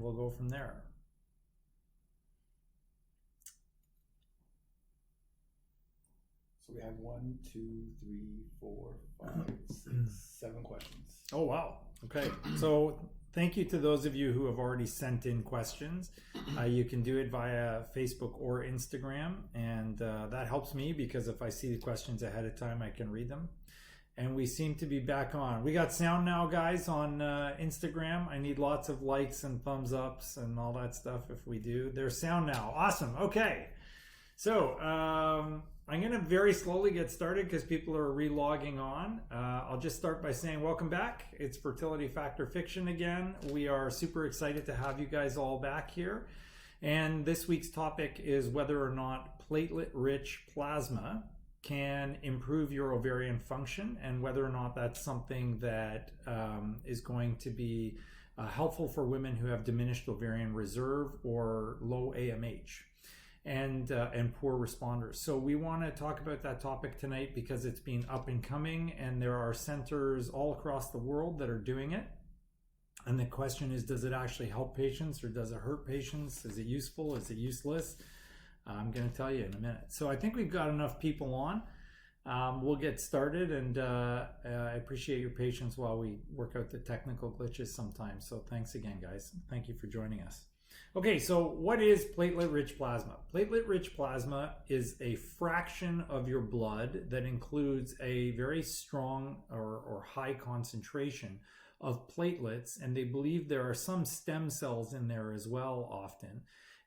we'll go from there. So we have 1, 2, 3, 4, 5, 6, 7 questions. Oh, wow. Okay. So thank you to those of you who have already sent in questions. You can do it via Facebook or Instagram. And that helps me because if I see the questions ahead of time, I can read them. And we seem to be back on. We got sound now, guys, on Instagram. I need lots of likes and thumbs ups and all that stuff if we do. There's sound now. Awesome. Okay. So I'm going to very slowly get started because people are re-logging on. I'll just start by saying welcome back. It's Fertility Fact or Fiction again. We are super excited to have you guys all back here. And this week's topic is whether or not platelet-rich plasma can improve your ovarian function and whether or not that's something that is going to be helpful for women who have diminished ovarian reserve or low AMH and poor responders. So we want to talk about that topic tonight because it's been up and coming and there are centers all across the world that are doing it. And the question is, does it actually help patients or does it hurt patients? Is it useful? Is it useless? I'm going to tell you in a minute. So I think we've got enough people on. We'll get started, and I appreciate your patience while we work out the technical glitches sometimes. So thanks again, guys. Thank you for joining us. Okay, so what is platelet-rich plasma? Platelet-rich plasma is a fraction of your blood that includes a very strong or high concentration of platelets, and they believe there are some stem cells in there as well often.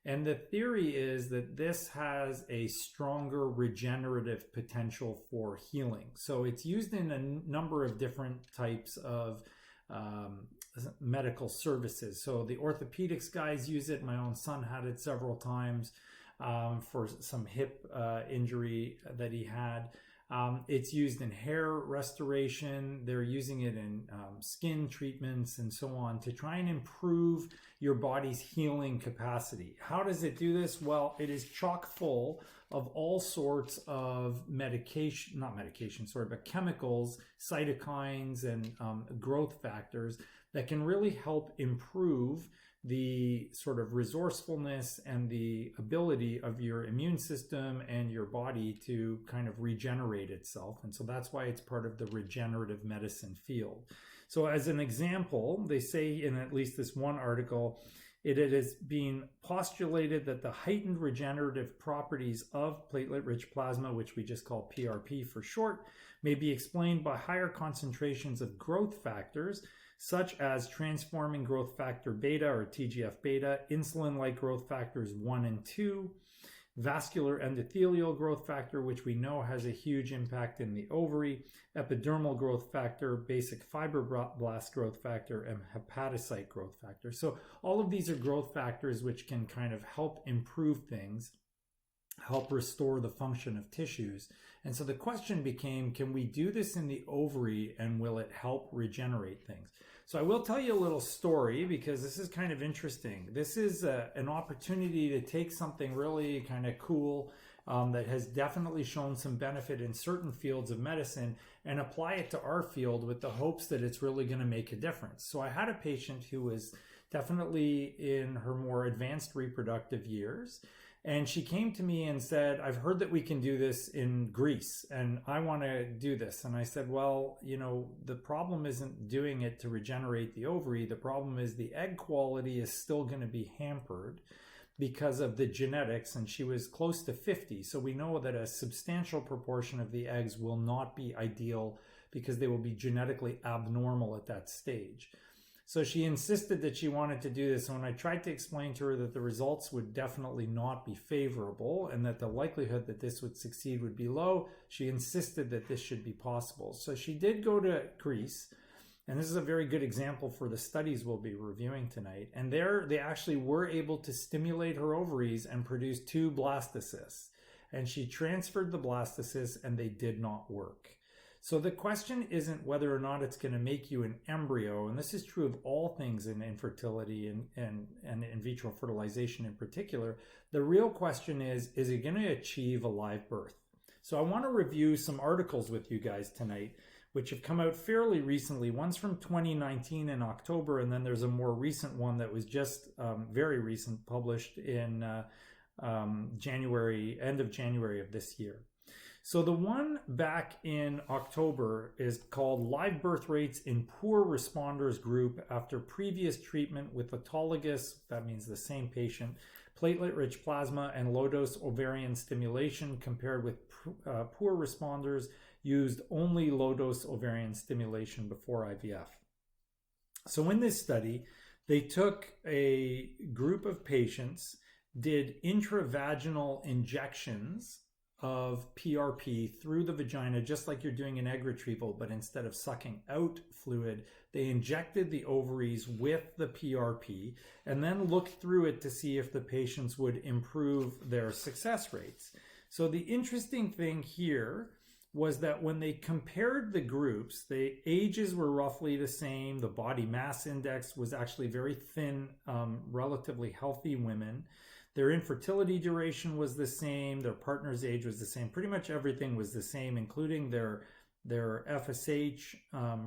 And the theory is that this has a stronger regenerative potential for healing. So it's used in a number of different types of medical services. So the orthopedics guys use it. My own son had it several times for some hip injury that he had. It's used in hair restoration. They're using it in skin treatments and so on to try and improve your body's healing capacity. How does it do this? Well, it is chock full of all sorts of chemicals, cytokines and growth factors that can really help improve the sort of resourcefulness and the ability of your immune system and your body to kind of regenerate itself. And so that's why it's part of the regenerative medicine field. So as an example, they say in at least this one article, it has been postulated that the heightened regenerative properties of platelet-rich plasma, which we just call PRP for short, may be explained by higher concentrations of growth factors such as transforming growth factor beta or TGF-beta, insulin-like growth factors 1 and 2, vascular endothelial growth factor, which we know has a huge impact in the ovary, epidermal growth factor, basic fibroblast growth factor, and hepatocyte growth factor. So all of these are growth factors which can kind of help improve things, help restore the function of tissues. And so the question became, can we do this in the ovary and will it help regenerate things? So I will tell you a little story because this is kind of interesting. This is an opportunity to take something really kind of cool that has definitely shown some benefit in certain fields of medicine and apply it to our field with the hopes that it's really going to make a difference. So I had a patient who was definitely in her more advanced reproductive years. And she came to me and said, I've heard that we can do this in Greece and I want to do this. And I said, well, you know, the problem isn't doing it to regenerate the ovary. The problem is the egg quality is still going to be hampered because of the genetics. And she was close to 50. So we know that a substantial proportion of the eggs will not be ideal because they will be genetically abnormal at that stage. So she insisted that she wanted to do this. And when I tried to explain to her that the results would definitely not be favorable and that the likelihood that this would succeed would be low, she insisted that this should be possible. So she did go to Greece. And this is a very good example for the studies we'll be reviewing tonight. And there they actually were able to stimulate her ovaries and produce 2 blastocysts. And she transferred the blastocysts and they did not work. So the question isn't whether or not it's going to make you an embryo, and this is true of all things in infertility and in vitro fertilization in particular. The real question is it going to achieve a live birth? So I want to review some articles with you guys tonight which have come out fairly recently. One's from 2019 in October, and then there's a more recent one that was just very recent, published in January, end of January of this year. So the one back in October is called Live Birth Rates in Poor Responders Group After Previous Treatment with Autologous, that means the same patient, platelet-rich plasma and low-dose ovarian stimulation compared with poor responders used only low-dose ovarian stimulation before IVF. So in this study, they took a group of patients, did intravaginal injections of PRP through the vagina, just like you're doing an egg retrieval, but instead of sucking out fluid, they injected the ovaries with the PRP and then looked through it to see if the patients would improve their success rates. So the interesting thing here was that when they compared the groups, the ages were roughly the same. The body mass index was actually very thin, relatively healthy women. Their infertility duration was the same. Their partner's age was the same. Pretty much everything was the same, including their FSH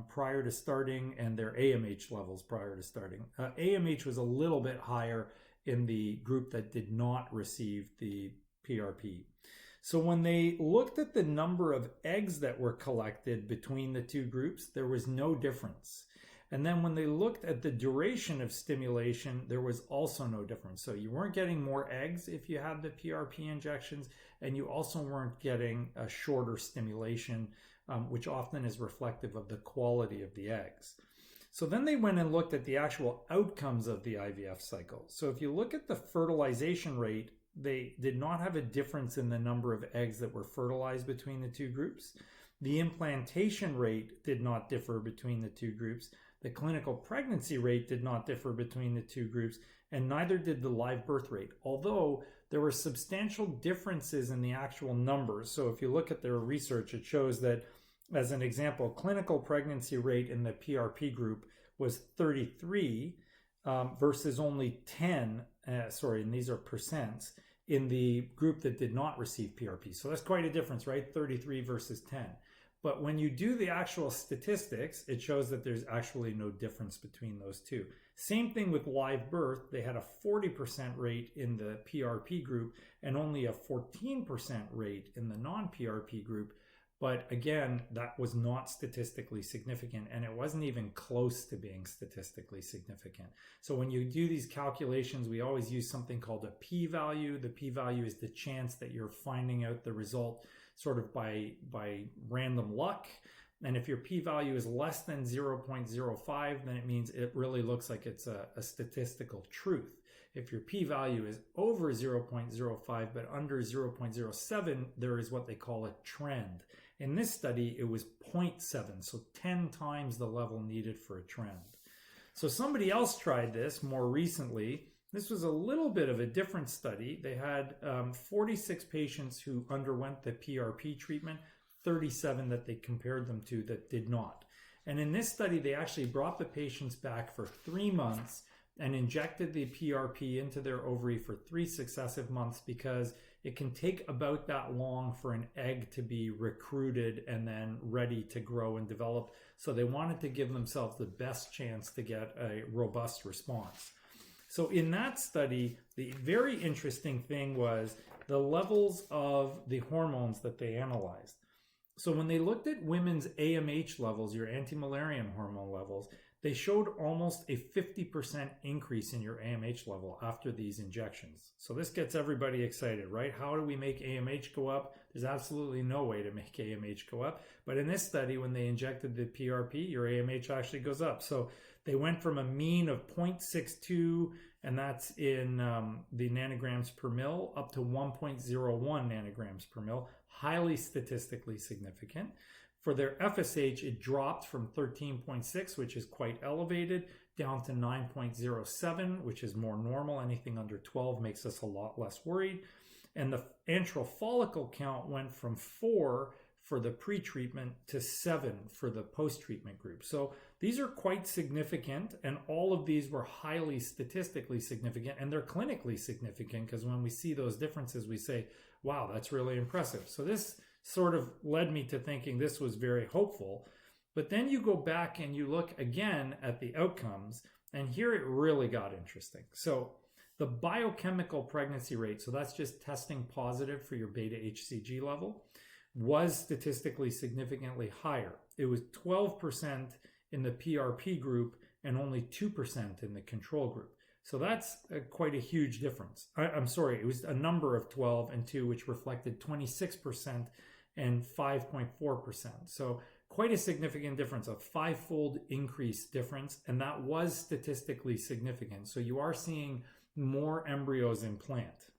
prior to starting and their AMH levels prior to starting. AMH was a little bit higher in the group that did not receive the PRP. So when they looked at the number of eggs that were collected between the two groups, there was no difference. And then when they looked at the duration of stimulation, there was also no difference. So you weren't getting more eggs if you had the PRP injections, and you also weren't getting a shorter stimulation, which often is reflective of the quality of the eggs. So then they went and looked at the actual outcomes of the IVF cycle. So if you look at the fertilization rate, they did not have a difference in the number of eggs that were fertilized between the two groups. The implantation rate did not differ between the two groups. The clinical pregnancy rate did not differ between the two groups, and neither did the live birth rate, although there were substantial differences in the actual numbers. So if you look at their research, it shows that, as an example, clinical pregnancy rate in the PRP group was 33 versus only 10, and these are percents, in the group that did not receive PRP. So that's quite a difference, right? 33 versus 10. But when you do the actual statistics, it shows that there's actually no difference between those two. Same thing with live birth. They had a 40% rate in the PRP group and only a 14% rate in the non-PRP group. But again, that was not statistically significant, and it wasn't even close to being statistically significant. So when you do these calculations, we always use something called a p-value. The p-value is the chance that you're finding out the result sort of by random luck. And if your p-value is less than 0.05, then it means it really looks like it's a statistical truth. If your p-value is over 0.05 but under 0.07, there is what they call a trend. In this study, it was 0.7, so 10 times the level needed for a trend. So somebody else tried this more recently. This was a little bit of a different study. They had 46 patients who underwent the PRP treatment, 37 that they compared them to that did not. And in this study, they actually brought the patients back for 3 months and injected the PRP into their ovary for 3 successive months, because it can take about that long for an egg to be recruited and then ready to grow and develop. So they wanted to give themselves the best chance to get a robust response. So in that study, the very interesting thing was the levels of the hormones that they analyzed. So when they looked at women's AMH levels, your anti-Müllerian hormone levels, they showed almost a 50% increase in your AMH level after these injections. So this gets everybody excited, right? How do we make AMH go up? There's absolutely no way to make AMH go up. But in this study, when they injected the PRP, your AMH actually goes up. So they went from a mean of 0.62, and that's in the nanograms per mil, up to 1.01 nanograms per mil, highly statistically significant. For their FSH, it dropped from 13.6, which is quite elevated, down to 9.07, which is more normal. Anything under 12 makes us a lot less worried. And the antral follicle count went from 4 for the pre-treatment to 7 for the post-treatment group. So these are quite significant, and all of these were highly statistically significant, and they're clinically significant, because when we see those differences, we say, wow, that's really impressive. So this sort of led me to thinking this was very hopeful. But then you go back and you look again at the outcomes, and here it really got interesting. So the biochemical pregnancy rate, so that's just testing positive for your beta HCG level, was statistically significantly higher. It was 12% in the PRP group and only 2% in the control group. So that's quite a huge difference. I'm sorry, it was a number of 12 and 2, which reflected 26% and 5.4%. So quite a significant difference, a five-fold increase difference, and that was statistically significant. So you are seeing more embryos implant.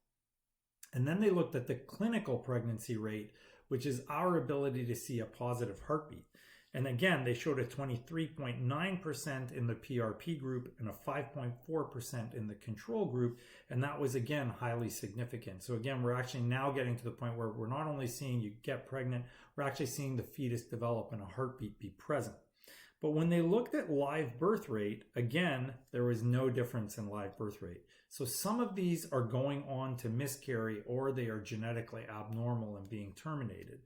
And then they looked at the clinical pregnancy rate, which is our ability to see a positive heartbeat. And again, they showed a 23.9% in the PRP group and a 5.4% in the control group. And that was, again, highly significant. So again, we're actually now getting to the point where we're not only seeing you get pregnant, we're actually seeing the fetus develop and a heartbeat be present. But when they looked at live birth rate, again, there was no difference in live birth rate. So some of these are going on to miscarry, or they are genetically abnormal and being terminated.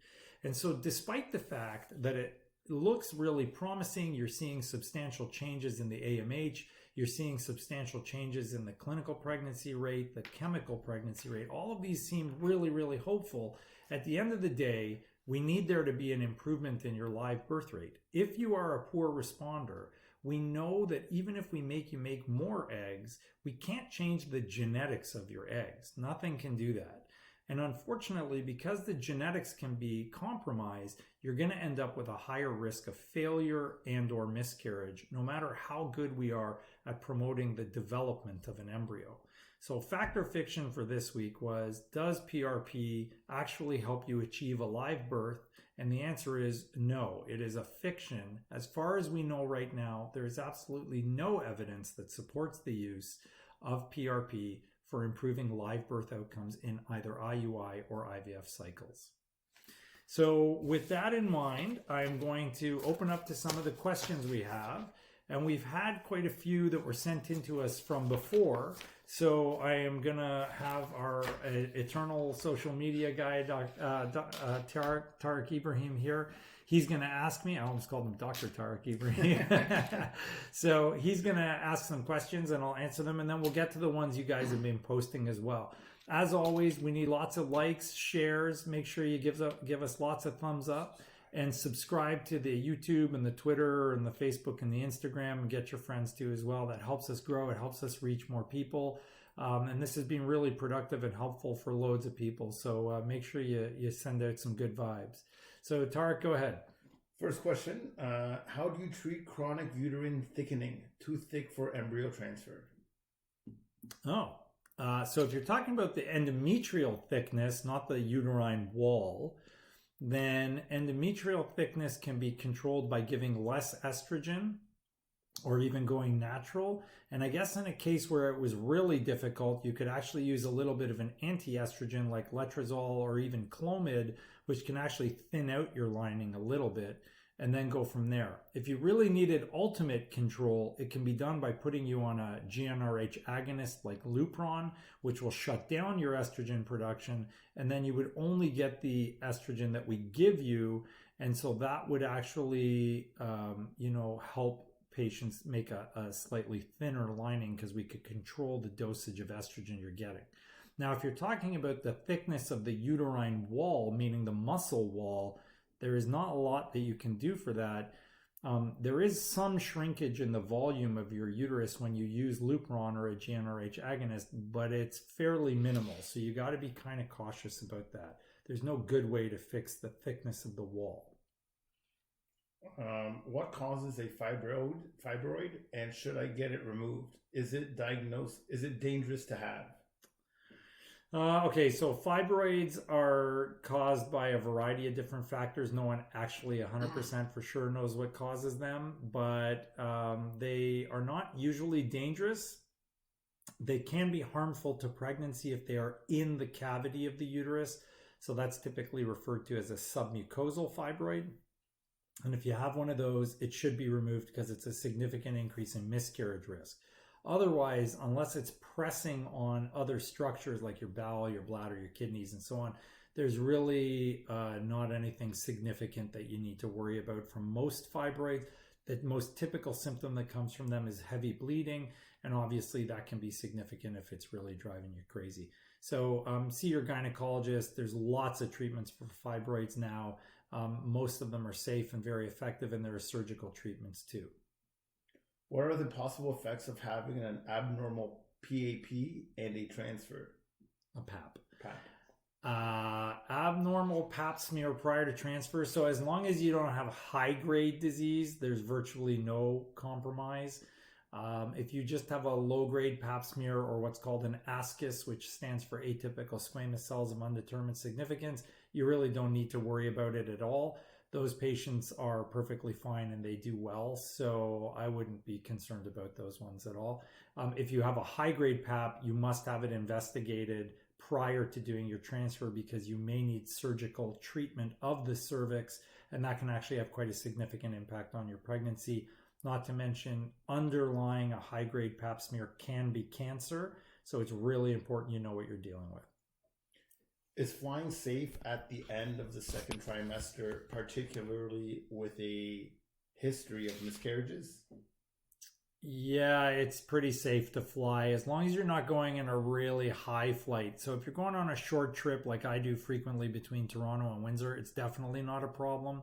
And so despite the fact that it looks really promising, you're seeing substantial changes in the AMH, you're seeing substantial changes in the clinical pregnancy rate, the chemical pregnancy rate, all of these seem really, really hopeful. At the end of the day, we need there to be an improvement in your live birth rate. If you are a poor responder, we know that even if we make you make more eggs, we can't change the genetics of your eggs. Nothing can do that. And unfortunately, because the genetics can be compromised, you're going to end up with a higher risk of failure and or miscarriage, no matter how good we are at promoting the development of an embryo. So fact or fiction for this week was, does PRP actually help you achieve a live birth? And the answer is no, it is a fiction. As far as we know right now, there is absolutely no evidence that supports the use of PRP for improving live birth outcomes in either IUI or IVF cycles. So with that in mind, I'm going to open up to some of the questions we have. And we've had quite a few that were sent in to us from before. So I am going to have our eternal social media guy, Tariq Ibrahim here. He's going to ask me, I almost called him Dr. Tariq Ibrahim. So he's going to ask some questions and I'll answer them. And then we'll get to the ones you guys have been posting as well. As always, we need lots of likes, shares. Make sure you give us lots of thumbs up. And subscribe to the YouTube and the Twitter and the Facebook and the Instagram, and get your friends too as well. That helps us grow. It helps us reach more people. And this has been really productive and helpful for loads of people. So make sure you send out some good vibes. So Tariq, go ahead. First question, how do you treat chronic uterine thickening, too thick for embryo transfer? So if you're talking about the endometrial thickness, not the uterine wall, then endometrial thickness can be controlled by giving less estrogen or even going natural. And I guess in a case where it was really difficult, you could actually use a little bit of an anti-estrogen like letrozole or even Clomid, which can actually thin out your lining a little bit and then go from there. If you really needed ultimate control, it can be done by putting you on a GnRH agonist like Lupron, which will shut down your estrogen production, and then you would only get the estrogen that we give you, and so that would actually, help patients make a slightly thinner lining because we could control the dosage of estrogen you're getting. Now, if you're talking about the thickness of the uterine wall, meaning the muscle wall, there is not a lot that you can do for that. There is some shrinkage in the volume of your uterus when you use Lupron or a GnRH agonist, but it's fairly minimal. So you got to be kind of cautious about that. There's no good way to fix the thickness of the wall. What causes a fibroid, and should I get it removed? Is it diagnosed? Is it dangerous to have? Okay, so fibroids are caused by a variety of different factors. No one actually 100% for sure knows what causes them, but they are not usually dangerous. They can be harmful to pregnancy if they are in the cavity of the uterus. So that's typically referred to as a submucosal fibroid. And if you have one of those, it should be removed because it's a significant increase in miscarriage risk. Otherwise, unless it's pressing on other structures like your bowel, your bladder, your kidneys, and so on, there's really not anything significant that you need to worry about from most fibroids. The most typical symptom that comes from them is heavy bleeding, and obviously that can be significant if it's really driving you crazy. So see your gynecologist. There's lots of treatments for fibroids now. Most of them are safe and very effective, and there are surgical treatments too. What are the possible effects of having an abnormal PAP and a transfer? A PAP. PAP. Abnormal pap smear prior to transfer. So as long as you don't have high-grade disease, there's virtually no compromise. If you just have a low-grade pap smear, or what's called an ASCUS, which stands for atypical squamous cells of undetermined significance, you really don't need to worry about it at all. Those patients are perfectly fine and they do well, so I wouldn't be concerned about those ones at all. If you have a high-grade pap, you must have it investigated prior to doing your transfer, because you may need surgical treatment of the cervix, and that can actually have quite a significant impact on your pregnancy. Not to mention, underlying a high-grade pap smear can be cancer, so it's really important you know what you're dealing with. Is flying safe at the end of the second trimester, particularly with a history of miscarriages? Yeah, it's pretty safe to fly as long as you're not going in a really high flight. So if you're going on a short trip like I do frequently between Toronto and Windsor, it's definitely not a problem.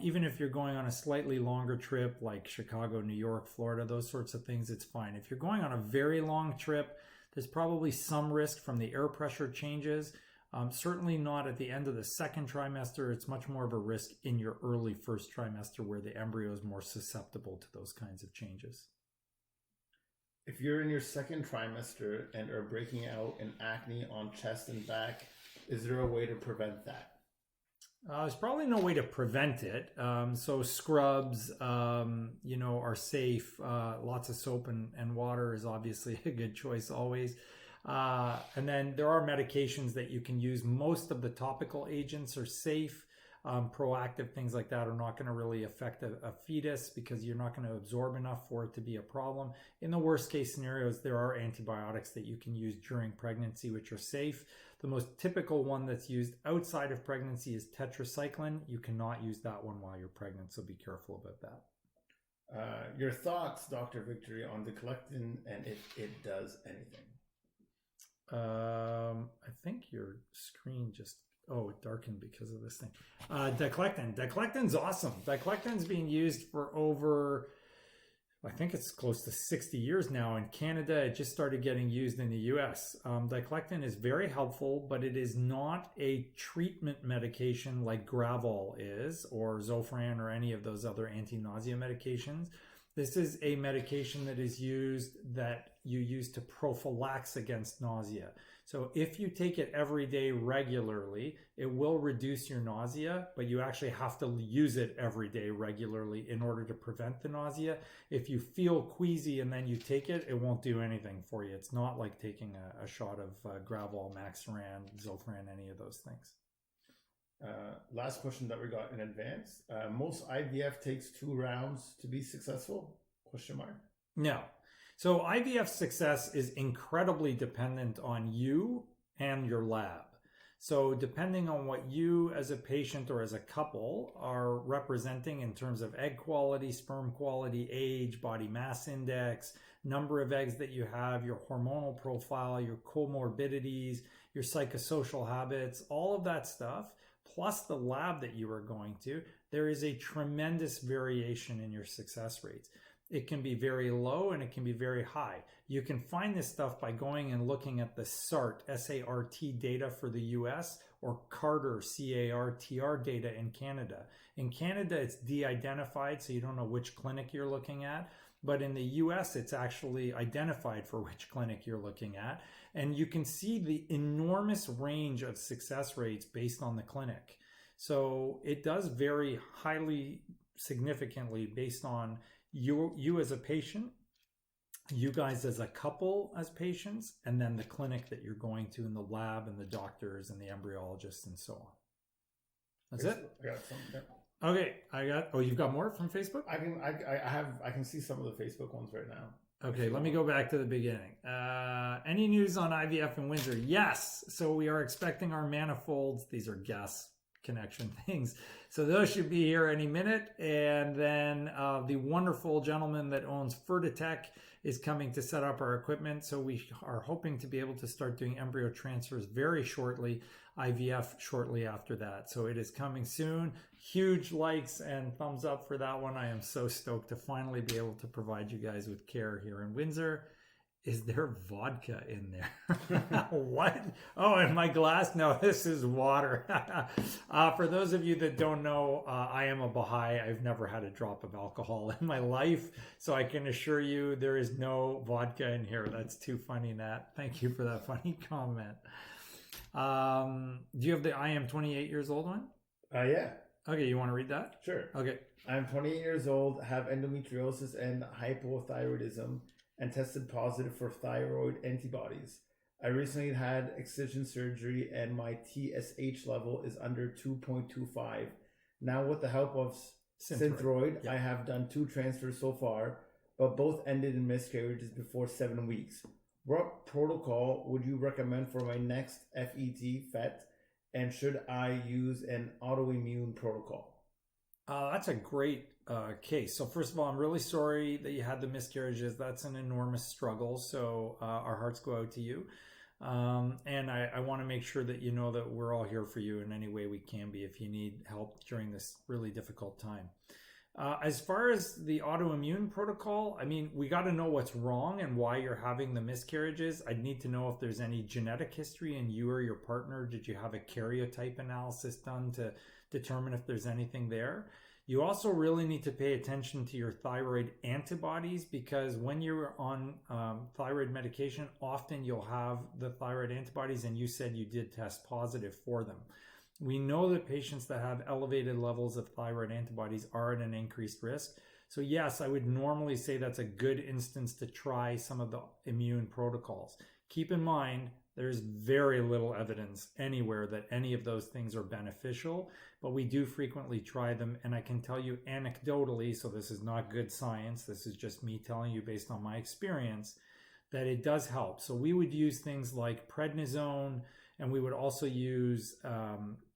Even if you're going on a slightly longer trip like Chicago, New York, Florida, those sorts of things, it's fine. If you're going on a very long trip, there's probably some risk from the air pressure changes. Certainly not at the end of the second trimester. It's much more of a risk in your early first trimester, where the embryo is more susceptible to those kinds of changes. If you're in your second trimester and are breaking out in acne on chest and back, is there a way to prevent that? There's probably no way to prevent it. So scrubs, are safe. Lots of soap and water is obviously a good choice always. And then there are medications that you can use. Most of the topical agents are safe. Proactive things like that are not going to really affect a fetus, because you're not going to absorb enough for it to be a problem. In the worst case scenarios, there are antibiotics that you can use during pregnancy, which are safe. The most typical one that's used outside of pregnancy is tetracycline. You cannot use that one while you're pregnant, so be careful about that. Your thoughts, Dr. Victory, on Decolectin and if it does anything? I think your screen just... Oh, it darkened because of this thing. Decolectin. Decolectin's awesome. Decolectin's being used for over, I think it's close to 60 years now. In Canada, it just started getting used in the US. Decolectin is very helpful, but it is not a treatment medication like Gravol is, or Zofran, or any of those other anti-nausea medications. This is a medication that is used, that you use to prophylax against nausea. So if you take it every day regularly, it will reduce your nausea, but you actually have to use it every day regularly in order to prevent the nausea. If you feel queasy and then you take it, it won't do anything for you. It's not like taking a shot of Gravol, Maxaran, Zofran, any of those things. Last question that we got in advance. Most IVF takes 2 rounds to be successful? Question mark. No. So IVF success is incredibly dependent on you and your lab. So depending on what you as a patient or as a couple are representing in terms of egg quality, sperm quality, age, body mass index, number of eggs that you have, your hormonal profile, your comorbidities, your psychosocial habits, all of that stuff, plus the lab that you are going to, there is a tremendous variation in your success rates. It can be very low and it can be very high. You can find this stuff by going and looking at the SART, S-A-R-T data for the US, or Carter, C-A-R-T-R data in Canada. In Canada, it's de-identified, so you don't know which clinic you're looking at. But in the US, it's actually identified for which clinic you're looking at. And you can see the enormous range of success rates based on the clinic. So it does vary highly significantly based on you as a patient, you guys as a couple as patients, and then the clinic that you're going to, and the lab and the doctors and the embryologists and so on. That's it? I got something. Okay, you've got more from Facebook? I can see some of the Facebook ones right now. Okay, let me go back to the beginning. Any news on IVF in Windsor? Yes. So we are expecting our manifolds. These are gas connection things. So those should be here any minute. And then the wonderful gentleman that owns Fertility is coming to set up our equipment. So we are hoping to be able to start doing embryo transfers very shortly, IVF shortly after that. So it is coming soon. Huge likes and thumbs up for that one. I am so stoked to finally be able to provide you guys with care here in Windsor. Is there vodka in there? What? Oh, in my glass? No, this is water. For those of you that don't know, I am a Baha'i. I've never had a drop of alcohol in my life. So I can assure you there is no vodka in here. That's too funny, Nat. Thank you for that funny comment. Do you have the I am 28 years old one? Yeah. Okay, you want to read that? Sure. Okay. I'm 28 years old, have endometriosis and hypothyroidism, and tested positive for thyroid antibodies. I recently had excision surgery and my TSH level is under 2.25. Now with the help of Synthroid, I have done 2 transfers so far, but both ended in miscarriages before 7 weeks. What protocol would you recommend for my next FET, and should I use an autoimmune protocol? That's a great case. So first of all, I'm really sorry that you had the miscarriages. That's an enormous struggle. So our hearts go out to you. And I want to make sure that you know that we're all here for you in any way we can be if you need help during this really difficult time. As far as the autoimmune protocol, I mean, we got to know what's wrong and why you're having the miscarriages. I'd need to know if there's any genetic history in you or your partner. Did you have a karyotype analysis done to determine if there's anything there? You also really need to pay attention to your thyroid antibodies, because when you're on thyroid medication, often you'll have the thyroid antibodies, and you said you did test positive for them. We know that patients that have elevated levels of thyroid antibodies are at an increased risk. So yes, I would normally say that's a good instance to try some of the immune protocols. Keep in mind, there's very little evidence anywhere that any of those things are beneficial, but we do frequently try them. And I can tell you anecdotally, so this is not good science, this is just me telling you based on my experience, that it does help. So we would use things like prednisone, and we would also use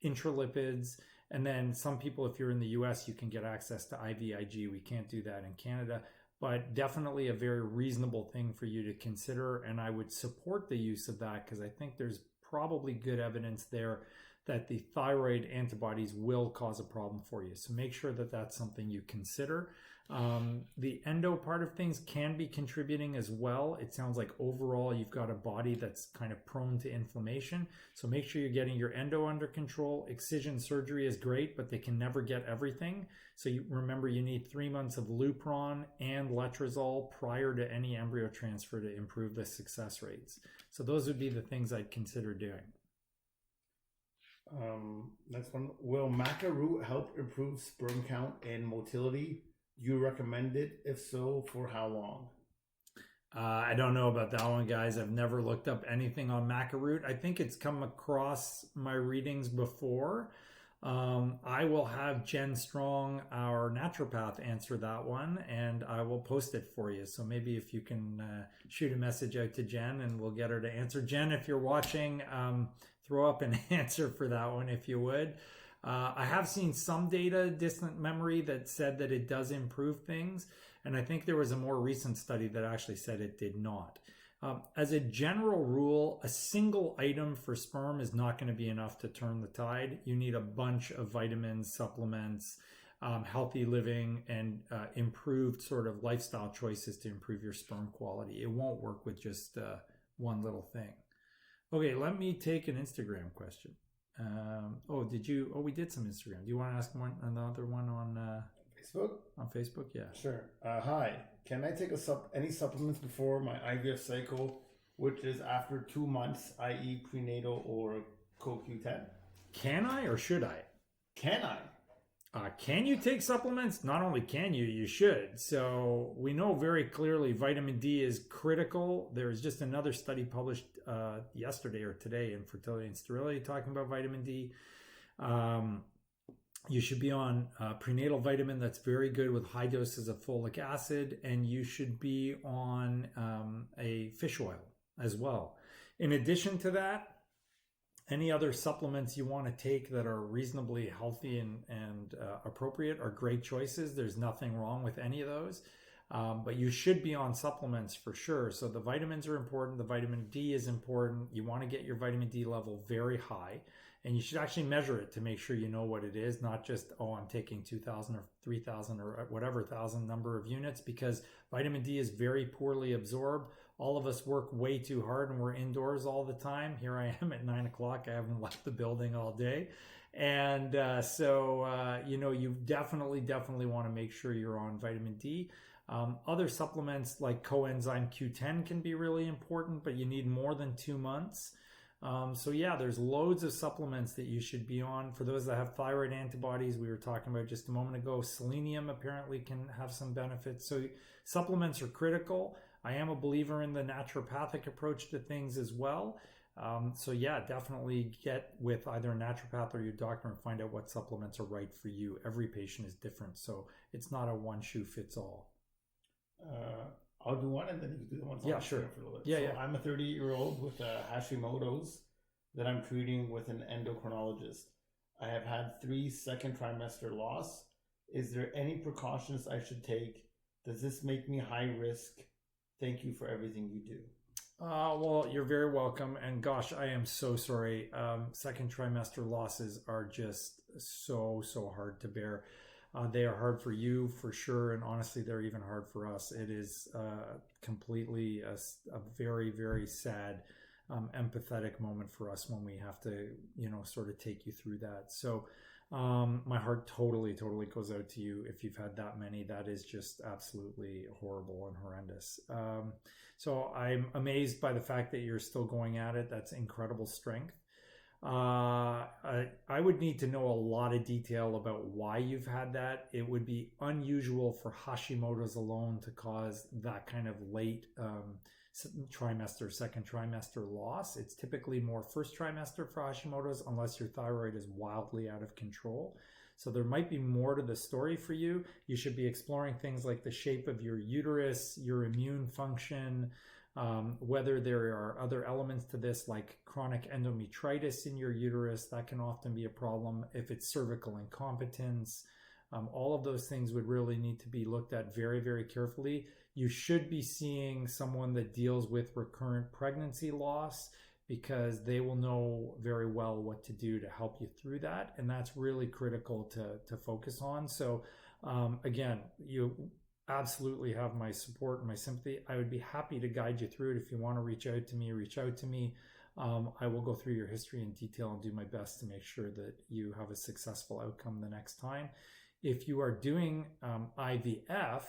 intralipids. And then some people, if you're in the US, you can get access to IVIG. We can't do that in Canada, but definitely a very reasonable thing for you to consider. And I would support the use of that, because I think there's probably good evidence there that the thyroid antibodies will cause a problem for you. So make sure that that's something you consider. The endo part of things can be contributing as well. It sounds like overall you've got a body that's kind of prone to inflammation. So make sure you're getting your endo under control. Excision surgery is great, but they can never get everything. So remember, you need 3 months of Lupron and Letrozole prior to any embryo transfer to improve the success rates. So those would be the things I'd consider doing. Next one. Will maca root help improve sperm count and motility? Do you recommend it? If so, for how long? I don't know about that one, guys. I've never looked up anything on maca root. I think it's come across my readings before. I will have Jen Strong, our naturopath, answer that one, and I will post it for you. So maybe if you can shoot a message out to Jen, and we'll get her to answer. Jen, if you're watching, throw up an answer for that one if you would. I have seen some data, distant memory, that said that it does improve things. And I think there was a more recent study that actually said it did not. As a general rule, a single item for sperm is not going to be enough to turn the tide. You need a bunch of vitamins, supplements, healthy living, and improved sort of lifestyle choices to improve your sperm quality. It won't work with just one little thing. Okay, let me take an Instagram question. We did some Instagram. Do you want to ask another one on Facebook? On Facebook, yeah. Sure. Hi. Can I take any supplements before my IVF cycle, which is after 2 months, i.e. prenatal or CoQ10? Can I or should I? Can I? Can you take supplements? Not only can you, you should. So we know very clearly vitamin D is critical. There's just another study published yesterday or today in Fertility and Sterility talking about vitamin D. You should be on prenatal vitamin that's very good with high doses of folic acid, and you should be on a fish oil as well. In addition to that, any other supplements you want to take that are reasonably healthy and appropriate are great choices. There's nothing wrong with any of those. But you should be on supplements for sure. So the vitamins are important. The vitamin D is important. You want to get your vitamin D level very high. And you should actually measure it to make sure you know what it is, not just, oh, I'm taking 2,000 or 3,000 or whatever thousand number of units, because vitamin D is very poorly absorbed. All of us work way too hard and we're indoors all the time. Here I am at 9 o'clock. I haven't left the building all day. And you definitely want to make sure you're on vitamin D. Other supplements like coenzyme Q10 can be really important, but you need more than 2 months. There's loads of supplements that you should be on. For those that have thyroid antibodies, we were talking about just a moment ago, selenium apparently can have some benefits. So supplements are critical. I am a believer in the naturopathic approach to things as well. Definitely get with either a naturopath or your doctor and find out what supplements are right for you. Every patient is different, so it's not a one shoe fits all. I'll do one and then you can do the ones. Yeah, sure. For a little bit. Yeah, I'm a 38-year-old with Hashimoto's that I'm treating with an endocrinologist. I have had 3 second trimester loss. Is there any precautions I should take? Does this make me high risk? Thank you for everything you do. Well, you're very welcome. And gosh, I am so sorry. Second trimester losses are just so hard to bear. They are hard for you for sure, and honestly, they're even hard for us. It is completely a very, very sad, empathetic moment for us when we have to, sort of take you through that. So my heart totally goes out to you if you've had that many. That is just absolutely horrible and horrendous. So I'm amazed by the fact that you're still going at it. That's incredible strength. I would need to know a lot of detail about why you've had that. It would be unusual for Hashimoto's alone to cause that kind of late second trimester loss. It's typically more first trimester for Hashimoto's unless your thyroid is wildly out of control. So there might be more to the story for you. You should be exploring things like the shape of your uterus, your immune function, whether there are other elements to this like chronic endometritis in your uterus. That can often be a problem. If it's cervical incompetence, all of those things would really need to be looked at very, very carefully. You should be seeing someone that deals with recurrent pregnancy loss, because they will know very well what to do to help you through that. And that's really critical to focus on. So again, you absolutely have my support and my sympathy. I would be happy to guide you through it. If you want to reach out to me. I will go through your history in detail and do my best to make sure that you have a successful outcome the next time. If you are doing IVF,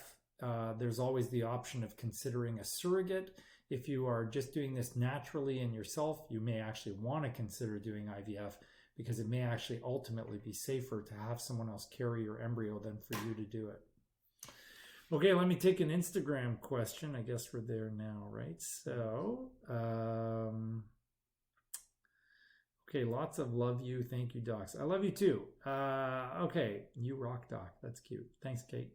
there's always the option of considering a surrogate. If you are just doing this naturally in yourself, you may actually want to consider doing IVF, because it may actually ultimately be safer to have someone else carry your embryo than for you to do it. Okay, let me take an Instagram question. I guess we're there now, right? So, okay, lots of love you. Thank you, docs. I love you too. Okay, you rock, doc. That's cute. Thanks, Kate.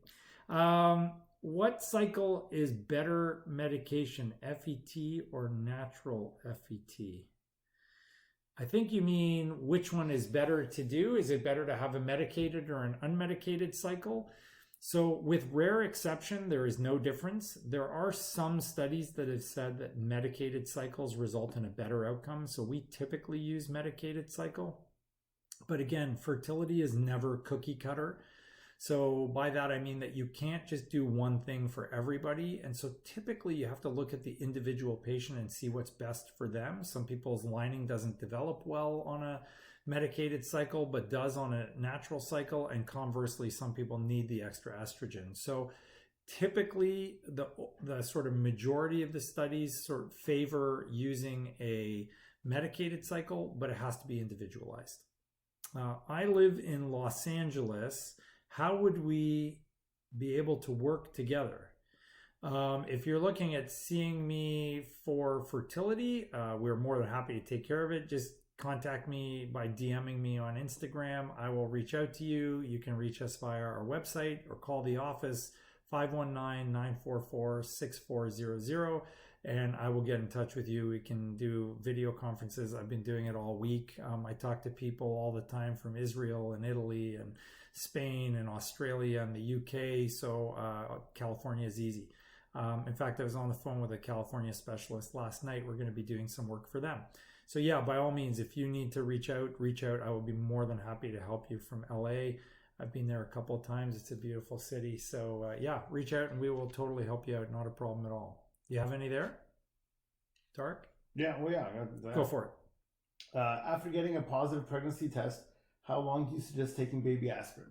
What cycle is better medication, FET or natural FET? I think you mean which one is better to do. Is it better to have a medicated or an unmedicated cycle? So with rare exception, there is no difference. There are some studies that have said that medicated cycles result in a better outcome. So we typically use medicated cycle. But again, fertility is never cookie cutter. So by that, I mean that you can't just do one thing for everybody. And so typically you have to look at the individual patient and see what's best for them. Some people's lining doesn't develop well on a medicated cycle, but does on a natural cycle. And conversely, some people need the extra estrogen. So typically the sort of majority of the studies sort of favor using a medicated cycle, but it has to be individualized. I live in Los Angeles. How would we be able to work together? If you're looking at seeing me for fertility, we're more than happy to take care of it. Just contact me by DMing me on Instagram. I will reach out to you. You can reach us via our website or call the office 519-944-6400, and I will get in touch with you. We can do video conferences. I've been doing it all week. I talk to people all the time from Israel and Italy and Spain and Australia and the UK, so California is easy. In fact, I was on the phone with a California specialist last night. We're going to be doing some work for them. So yeah, by all means, if you need to reach out. I will be more than happy to help you from LA. I've been there a couple of times. It's a beautiful city. So yeah, reach out and we will totally help you out. Not a problem at all. You have any there, Tarek? Yeah, well, yeah. Go for it. After getting a positive pregnancy test, how long do you suggest taking baby aspirin?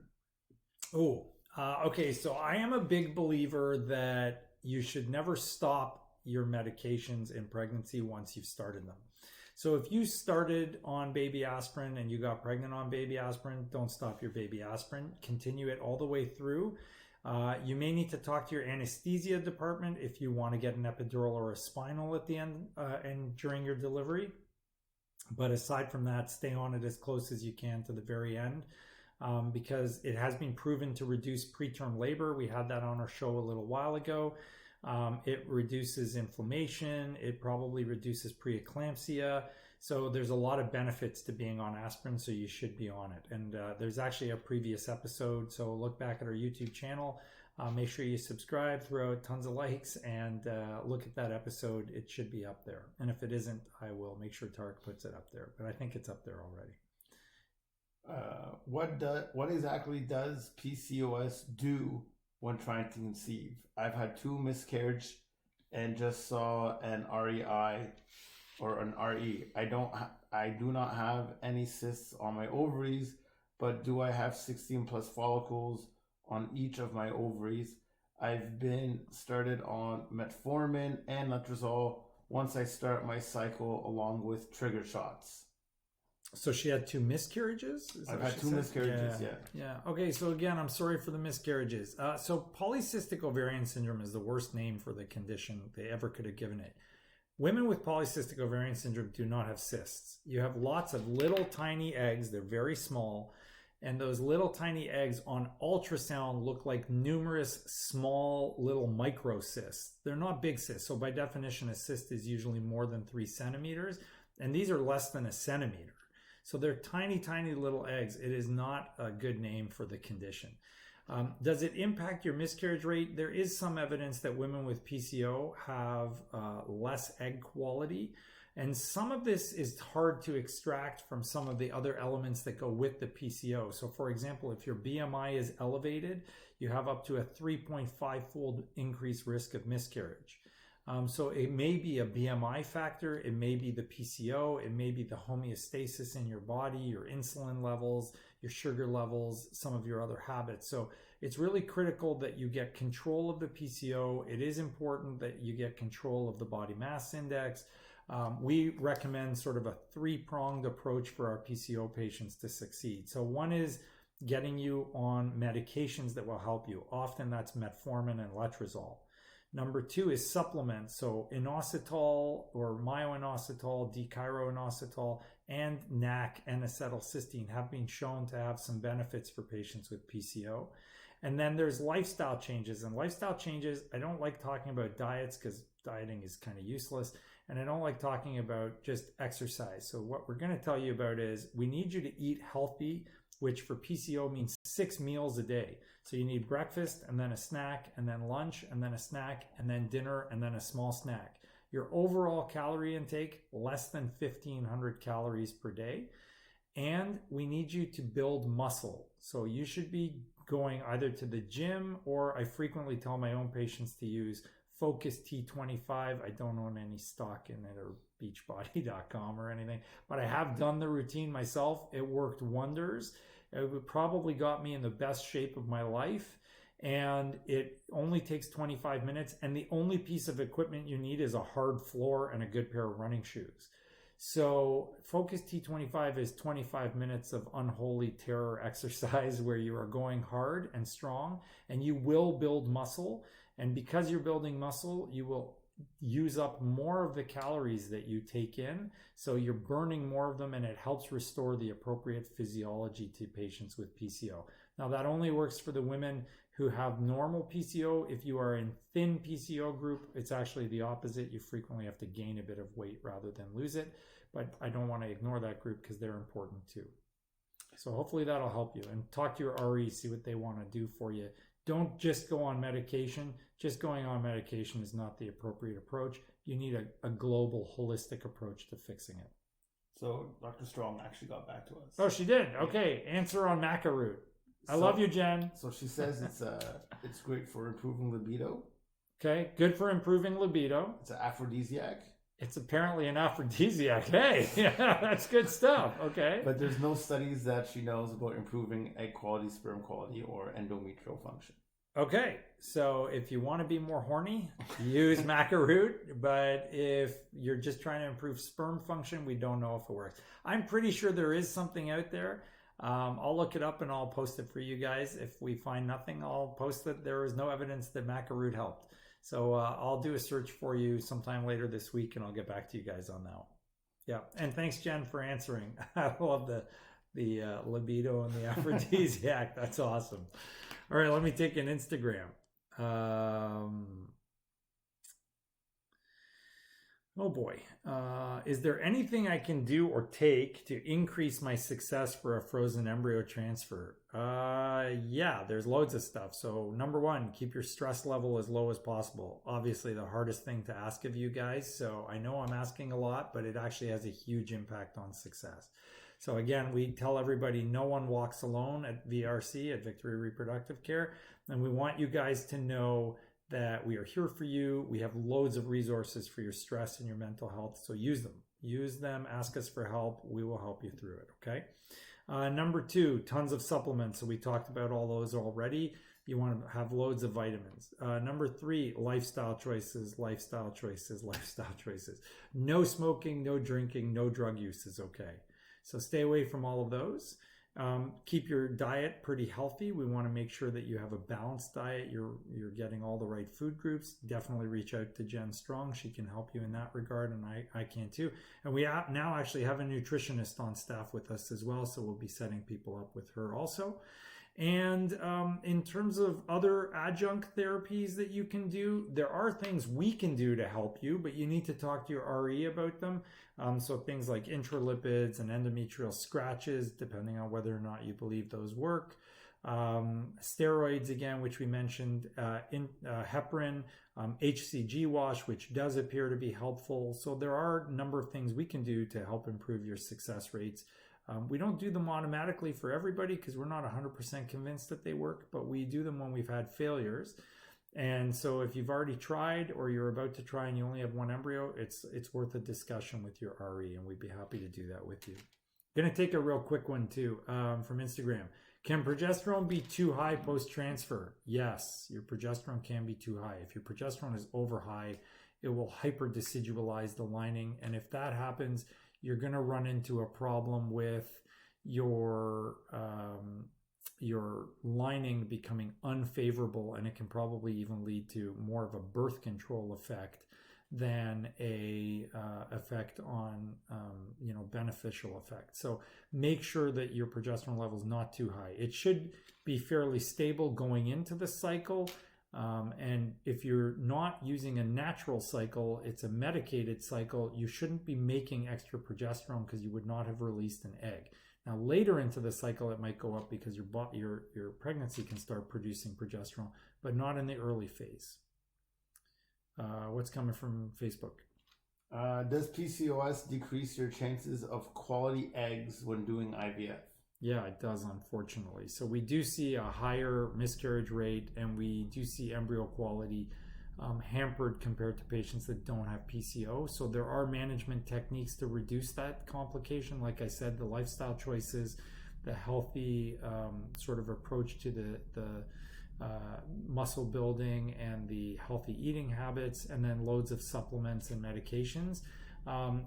Okay. So I am a big believer that you should never stop your medications in pregnancy once you've started them. So if you started on baby aspirin and you got pregnant on baby aspirin, don't stop your baby aspirin. Continue it all the way through. You may need to talk to your anesthesia department if you want to get an epidural or a spinal at the end and during your delivery. But aside from that, stay on it as close as you can to the very end, because it has been proven to reduce preterm labor. We had that on our show a little while ago. It reduces inflammation. It probably reduces preeclampsia. So there's a lot of benefits to being on aspirin, so you should be on it. And there's actually a previous episode, so look back at our YouTube channel. Make sure you subscribe, throw out tons of likes, and look at that episode. It should be up there. And if it isn't, I will make sure Tarek puts it up there. But I think it's up there already. What exactly does PCOS do when trying to conceive? I've had 2 miscarriages and just saw an REI or an RE. I do not have any cysts on my ovaries, but do I have 16 plus follicles on each of my ovaries? I've been started on metformin and letrozole once I start my cycle, along with trigger shots. So she had 2 miscarriages? I've had 2 miscarriages, Yeah. Okay, so again, I'm sorry for the miscarriages. So polycystic ovarian syndrome is the worst name for the condition they ever could have given it. Women with polycystic ovarian syndrome do not have cysts. You have lots of little tiny eggs. They're very small. And those little tiny eggs on ultrasound look like numerous small little microcysts. They're not big cysts. So by definition, a cyst is usually more than 3 centimeters. And these are less than a centimeter. So they're tiny, tiny little eggs. It is not a good name for the condition. Does it impact your miscarriage rate? There is some evidence that women with PCO have less egg quality. And some of this is hard to extract from some of the other elements that go with the PCO. So for example, if your BMI is elevated, you have up to a 3.5-fold increased risk of miscarriage. So it may be a BMI factor, it may be the PCO, it may be the homeostasis in your body, your insulin levels, your sugar levels, some of your other habits. So it's really critical that you get control of the PCO. It is important that you get control of the body mass index. We recommend sort of a 3-pronged approach for our PCO patients to succeed. So one is getting you on medications that will help you. Often that's metformin and letrozole. Number 2 is supplements. So inositol or myoinositol, D-chiroinositol, and NAC, N-acetylcysteine, have been shown to have some benefits for patients with PCO. And then there's lifestyle changes. And lifestyle changes, I don't like talking about diets because dieting is kind of useless. And I don't like talking about just exercise. So what we're going to tell you about is we need you to eat healthy, which for PCO means 6 meals a day. So you need breakfast and then a snack and then lunch and then a snack and then dinner and then a small snack. Your overall calorie intake, less than 1,500 calories per day. And we need you to build muscle. So you should be going either to the gym, or I frequently tell my own patients to use Focus T25. I don't own any stock in it, or beachbody.com or anything, but I have done the routine myself. It worked wonders. It probably got me in the best shape of my life, and it only takes 25 minutes, and the only piece of equipment you need is a hard floor and a good pair of running shoes. So Focus T25 is 25 minutes of unholy terror exercise where you are going hard and strong, and you will build muscle. And because you're building muscle, you will use up more of the calories that you take in. So you're burning more of them, and it helps restore the appropriate physiology to patients with PCO. Now, that only works for the women who have normal PCO. If you are in thin PCO group, it's actually the opposite. You frequently have to gain a bit of weight rather than lose it. But I don't want to ignore that group because they're important too. So hopefully that'll help you. And talk to your RE, see what they want to do for you. Don't just go on medication. Just going on medication is not the appropriate approach. You need a global, holistic approach to fixing it. So Dr. Strong actually got back to us. Oh, she did? Okay. Answer on maca root. I love you, Jen. So she says it's great for improving libido. Okay. Good for improving libido. It's an aphrodisiac. It's apparently an aphrodisiac. Hey, yeah, that's good stuff. Okay. But there's no studies that she knows about improving egg quality, sperm quality, or endometrial function. Okay, so if you want to be more horny, use maca root. But if you're just trying to improve sperm function, we don't know if it works. I'm pretty sure there is something out there. I'll look it up and I'll post it for you guys. If we find nothing, I'll post that there is no evidence that maca root helped. So I'll do a search for you sometime later this week, and I'll get back to you guys on that one. Yeah, and thanks, Jen, for answering. I love the libido and the aphrodisiac. That's awesome. All right, let me take an Instagram. Oh boy. Is there anything I can do or take to increase my success for a frozen embryo transfer? Yeah, there's loads of stuff. So number one, keep your stress level as low as possible. Obviously the hardest thing to ask of you guys. So I know I'm asking a lot, but it actually has a huge impact on success. So again, we tell everybody no one walks alone at VRC, at Victory Reproductive Care. And we want you guys to know that we are here for you. We have loads of resources for your stress and your mental health. So use them. Use them. Ask us for help. We will help you through it. Okay. Number two, tons of supplements. So we talked about all those already. You want to have loads of vitamins. Number three, lifestyle choices, lifestyle choices, lifestyle choices. No smoking, no drinking, no drug use is okay. So stay away from all of those. Keep your diet pretty healthy. We want to make sure that you have a balanced diet. You're getting all the right food groups. Definitely reach out to Jen Strong. She can help you in that regard, and I can too. And we now actually have a nutritionist on staff with us as well, so we'll be setting people up with her also. And in terms of other adjunct therapies that you can do, there are things we can do to help you, but you need to talk to your RE about them. So things like intralipids and endometrial scratches, depending on whether or not you believe those work. Steroids, again, which we mentioned, heparin, HCG wash, which does appear to be helpful. So there are a number of things we can do to help improve your success rates. We don't do them automatically for everybody because we're not 100% convinced that they work, but we do them when we've had failures. And so if you've already tried or you're about to try and you only have one embryo, it's worth a discussion with your RE, and we'd be happy to do that with you. Going to take a real quick one too from Instagram. Can progesterone be too high post-transfer? Yes, your progesterone can be too high. If your progesterone is over high, it will hyperdecidualize the lining. And if that happens, you're going to run into a problem with your lining becoming unfavorable, and it can probably even lead to more of a birth control effect than a effect on beneficial effect. So make sure that your progesterone level is not too high. It should be fairly stable going into the cycle. And if you're not using a natural cycle, it's a medicated cycle, you shouldn't be making extra progesterone because you would not have released an egg. Now later into the cycle, it might go up because your pregnancy can start producing progesterone, but not in the early phase. What's coming from Facebook? Does PCOS decrease your chances of quality eggs when doing IVF? Yeah, it does, unfortunately. So we do see a higher miscarriage rate, and we do see embryo quality hampered compared to patients that don't have PCO. So there are management techniques to reduce that complication. Like I said, the lifestyle choices, the healthy sort of approach to the muscle building and the healthy eating habits, and then loads of supplements and medications.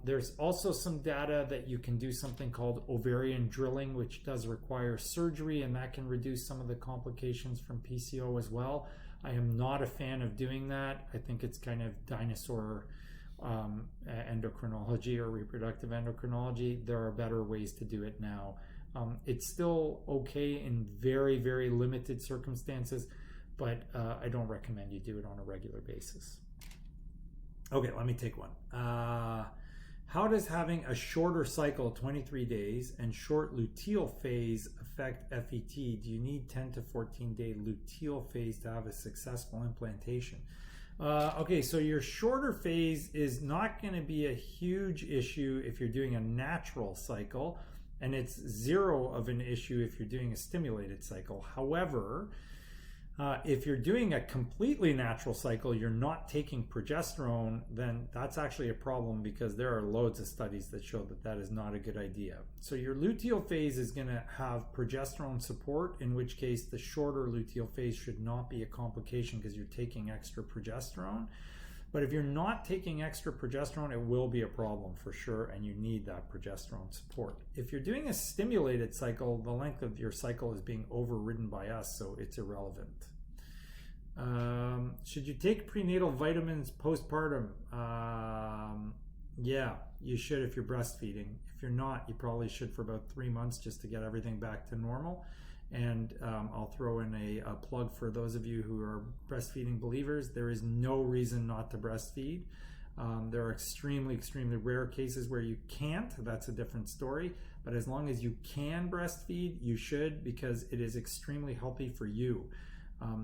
There's also some data that you can do something called ovarian drilling, which does require surgery, and that can reduce some of the complications from PCO as well. I am not a fan of doing that. I think it's kind of dinosaur endocrinology or reproductive endocrinology. There are better ways to do it now. It's still okay in very, very limited circumstances, but I don't recommend you do it on a regular basis. Okay, let me take one. How does having a shorter cycle, 23 days, and short luteal phase affect FET? Do you need 10 to 14 day luteal phase to have a successful implantation? Okay, so your shorter phase is not going to be a huge issue if you're doing a natural cycle, and it's zero of an issue if you're doing a stimulated cycle. However, if you're doing a completely natural cycle, you're not taking progesterone, then that's actually a problem, because there are loads of studies that show that that is not a good idea. So your luteal phase is going to have progesterone support, in which case the shorter luteal phase should not be a complication because you're taking extra progesterone. But if you're not taking extra progesterone, it will be a problem for sure, and you need that progesterone support. If you're doing a stimulated cycle, the length of your cycle is being overridden by us, so it's irrelevant. Should you take prenatal vitamins postpartum? Yeah, you should if you're breastfeeding. If you're not, you probably should for about 3 months just to get everything back to normal. And I'll throw in a plug for those of you who are breastfeeding believers. There is no reason not to breastfeed. There are extremely, extremely rare cases where you can't. That's a different story. But as long as you can breastfeed, you should, because it is extremely healthy for you.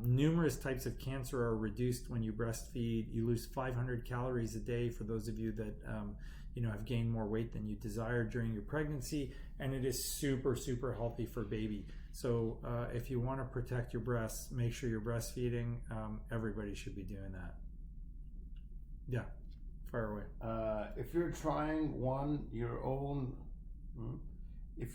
Numerous types of cancer are reduced when you breastfeed. You lose 500 calories a day for those of you that have gained more weight than you desired during your pregnancy, and it is super, super healthy for baby. So if you want to protect your breasts, make sure you're breastfeeding. Everybody should be doing that. Yeah, fire away. If you're trying your own, would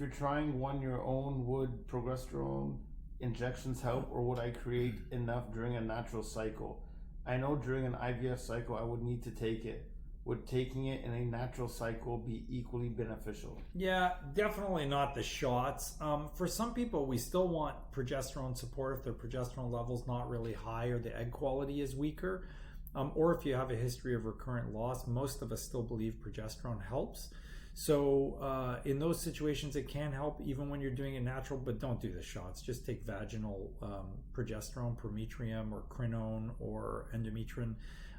progesterone injections help, or would I create enough during a natural cycle? I know during an IVF cycle I would need to take it. Would taking it in a natural cycle be equally beneficial? Yeah, definitely not the shots. For some people, we still want progesterone support if their progesterone level's not really high or the egg quality is weaker. Or if you have a history of recurrent loss, most of us still believe progesterone helps. So in those situations, it can help even when you're doing it natural, but don't do the shots. Just take vaginal progesterone, Prometrium or Crinone or Endometrin.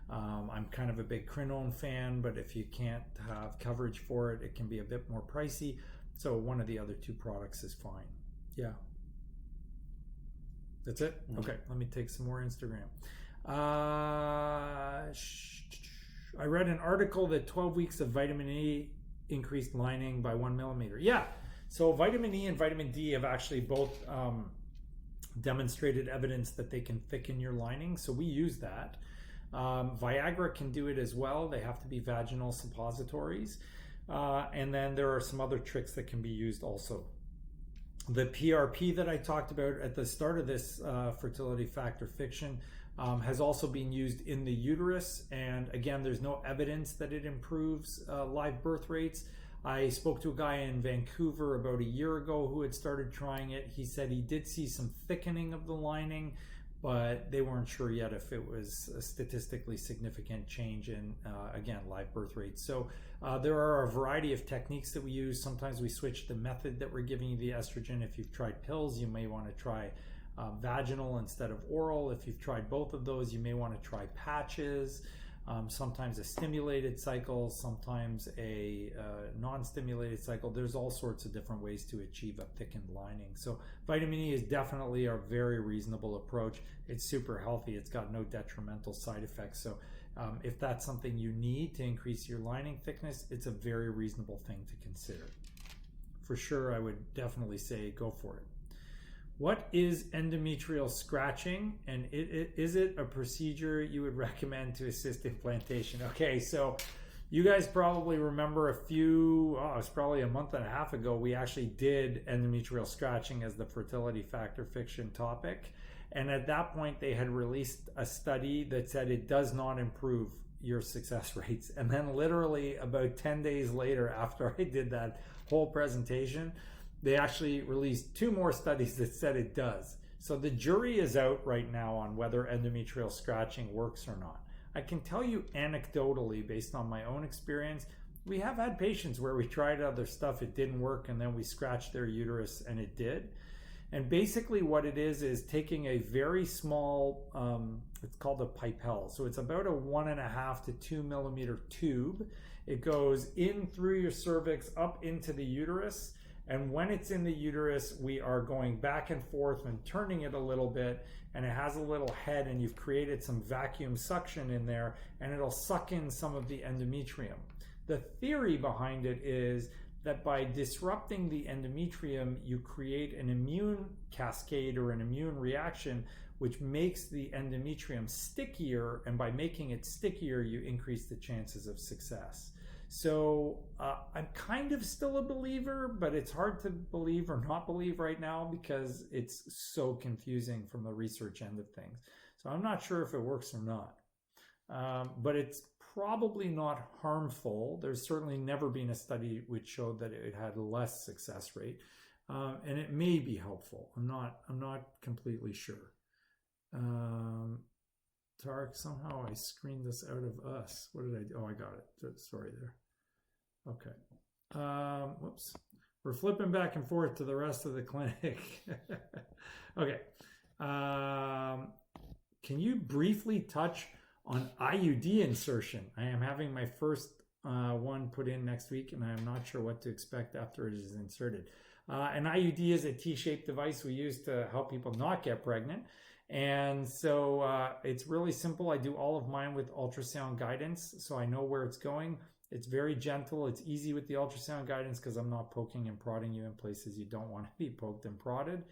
I'm kind of a big Crinone fan, but if you can't have coverage for it, it can be a bit more pricey. So one of the other two products is fine. Yeah. That's it? Okay, let me take some more Instagram. I read an article that 12 weeks of vitamin E increased lining by 1 millimeter. Yeah, so vitamin E and vitamin D have actually both demonstrated evidence that they can thicken your lining, so we use that. Viagra can do it as well. They have to be vaginal suppositories. And then there are some other tricks that can be used also. The PRP that I talked about at the start of this fertility factor fiction has also been used in the uterus. And again, there's no evidence that it improves live birth rates. I spoke to a guy in Vancouver about a year ago who had started trying it. He said he did see some thickening of the lining, but they weren't sure yet if it was a statistically significant change in, again, live birth rates. So there are a variety of techniques that we use. Sometimes we switch the method that we're giving you the estrogen. If you've tried pills, you may want to try vaginal instead of oral. If you've tried both of those, you may want to try patches. Sometimes a stimulated cycle, sometimes a non-stimulated cycle. There's all sorts of different ways to achieve a thickened lining. So vitamin E is definitely a very reasonable approach. It's super healthy. It's got no detrimental side effects. So if that's something you need to increase your lining thickness, it's a very reasonable thing to consider. For sure, I would definitely say go for it. What is endometrial scratching, and is it a procedure you would recommend to assist implantation? Okay, so you guys probably remember it was probably a month and a half ago, we actually did endometrial scratching as the fertility factor fiction topic. And at that point, they had released a study that said it does not improve your success rates. And then literally about 10 days later, after I did that whole presentation, they actually released 2 more studies that said it does. So the jury is out right now on whether endometrial scratching works or not. I can tell you anecdotally, based on my own experience, we have had patients where we tried other stuff, it didn't work, and then we scratched their uterus and it did. And basically what it is taking a very small, it's called a pipelle. So it's about a 1.5 to 2 millimeter tube. It goes in through your cervix up into the uterus. And when it's in the uterus, we are going back and forth and turning it a little bit, and it has a little head, and you've created some vacuum suction in there, and it'll suck in some of the endometrium. The theory behind it is that by disrupting the endometrium, you create an immune cascade or an immune reaction, which makes the endometrium stickier, and by making it stickier, you increase the chances of success. So I'm kind of still a believer, but it's hard to believe or not believe right now because it's so confusing from the research end of things. So I'm not sure if it works or not, but it's probably not harmful. There's certainly never been a study which showed that it had less success rate, and it may be helpful. I'm not completely sure. Tarek, somehow I screened this out of us. What did I do? Oh, I got it. Sorry there. Okay. Whoops. We're flipping back and forth to the rest of the clinic. Okay. Can you briefly touch on IUD insertion? I am having my first one put in next week, and I'm not sure what to expect after it is inserted. An IUD is a T-shaped device we use to help people not get pregnant. And so it's really simple. I do all of mine with ultrasound guidance, so I know where it's going. It's very gentle. It's easy with the ultrasound guidance because I'm not poking and prodding you in places you don't want to be poked and prodded.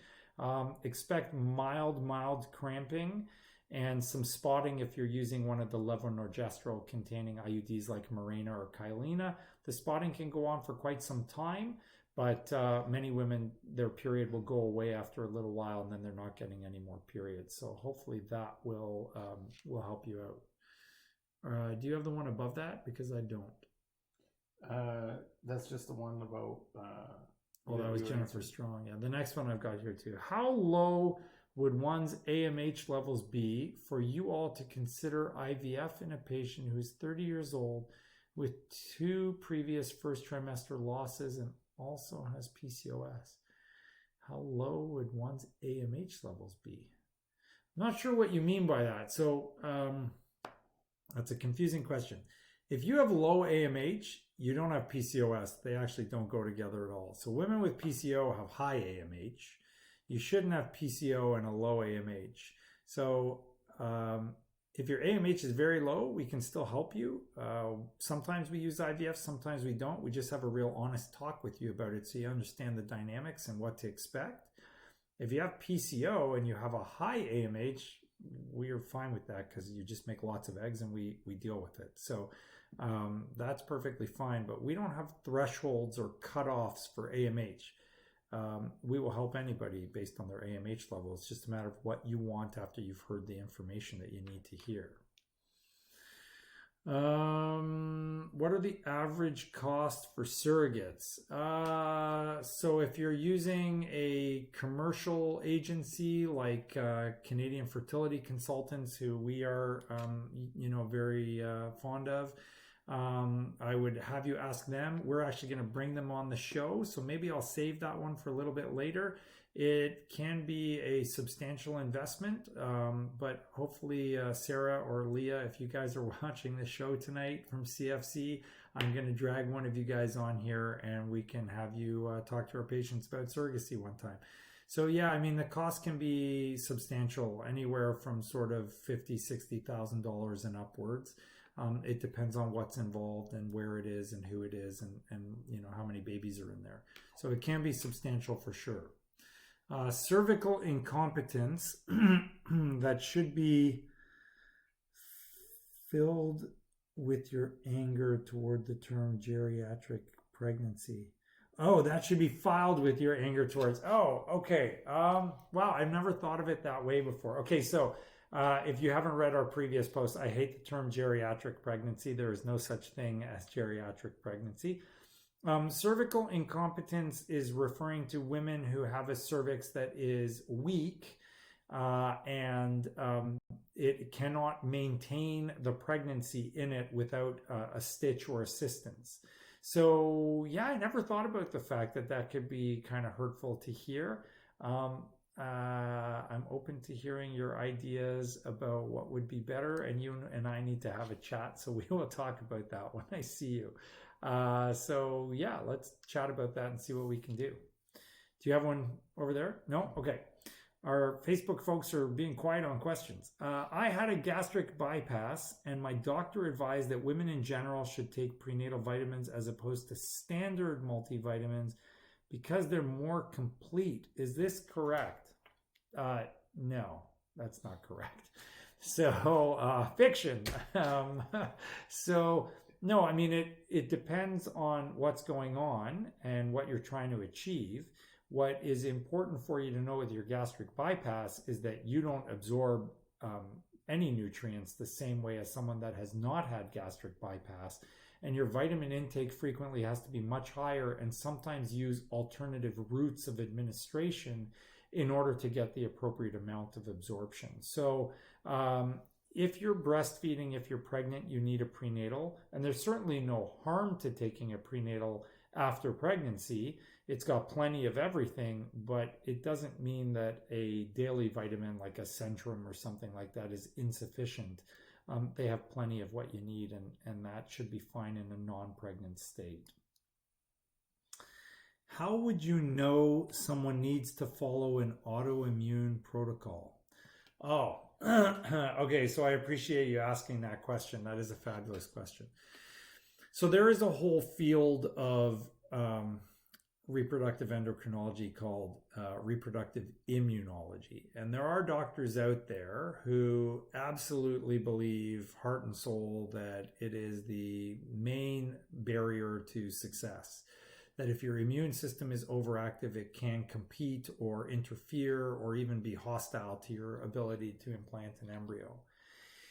Expect mild cramping and some spotting if you're using one of the levonorgestrel containing IUDs like Mirena or Kyleena. The spotting can go on for quite some time, but many women, their period will go away after a little while, and then they're not getting any more periods. So hopefully that will help you out. Do you have the one above that? Because I don't. That's just the one about. Oh, that was Jennifer Strong. Yeah, the next one I've got here too. How low would one's AMH levels be for you all to consider IVF in a patient who's 30 years old with 2 previous first trimester losses and also has PCOS? How low would one's AMH levels be? I'm not sure what you mean by that. So that's a confusing question. If you have low AMH, you don't have PCOS. They actually don't go together at all. So women with PCO have high AMH. You shouldn't have PCO and a low AMH. So if your AMH is very low, we can still help you. Sometimes we use IVF, sometimes we don't. We just have a real honest talk with you about it so you understand the dynamics and what to expect. If you have PCO and you have a high AMH, we are fine with that because you just make lots of eggs and we deal with it. So that's perfectly fine, but we don't have thresholds or cutoffs for AMH. We will help anybody based on their AMH level. It's just a matter of what you want after you've heard the information that you need to hear. What are the average cost for surrogates? So if you're using a commercial agency like Canadian Fertility Consultants, who we are, very fond of, I would have you ask them. We're actually going to bring them on the show, so maybe I'll save that one for a little bit later. It can be a substantial investment, but hopefully Sarah or Leah, if you guys are watching the show tonight from CFC, I'm going to drag one of you guys on here and we can have you talk to our patients about surrogacy one time. So yeah, I mean, the cost can be substantial, anywhere from sort of $50,000, $60,000 and upwards. It depends on what's involved and where it is and who it is and how many babies are in there. So it can be substantial for sure. Cervical incompetence that should be filled with your anger toward the term geriatric pregnancy. Oh, that should be filed with your anger towards. Oh, okay. Wow, I've never thought of it that way before. Okay, so if you haven't read our previous post, I hate the term geriatric pregnancy. There is no such thing as geriatric pregnancy. Cervical incompetence is referring to women who have a cervix that is weak and it cannot maintain the pregnancy in it without a stitch or assistance. So yeah, I never thought about the fact that that could be kind of hurtful to hear. I'm open to hearing your ideas about what would be better, and you and I need to have a chat, so we will talk about that when I see you. So yeah, let's chat about that and see what we can do. Do you have one over there? No? Okay. Our Facebook folks are being quiet on questions. I had a gastric bypass, and my doctor advised that women in general should take prenatal vitamins as opposed to standard multivitamins because they're more complete. Is this correct? No, that's not correct. So, fiction. So, no, I mean, it depends on what's going on and what you're trying to achieve. What is important for you to know with your gastric bypass is that you don't absorb any nutrients the same way as someone that has not had gastric bypass. And your vitamin intake frequently has to be much higher and sometimes use alternative routes of administration in order to get the appropriate amount of absorption. So if you're breastfeeding, if you're pregnant, you need a prenatal. And there's certainly no harm to taking a prenatal after pregnancy. It's got plenty of everything, but it doesn't mean that a daily vitamin like a Centrum or something like that is insufficient. They have plenty of what you need, and that should be fine in a non-pregnant state. How would you know someone needs to follow an autoimmune protocol? Oh, okay, so I appreciate you asking that question. That is a fabulous question. So there is a whole field of reproductive endocrinology called reproductive immunology. And there are doctors out there who absolutely believe, heart and soul, that it is the main barrier to success. That if your immune system is overactive, it can compete or interfere or even be hostile to your ability to implant an embryo.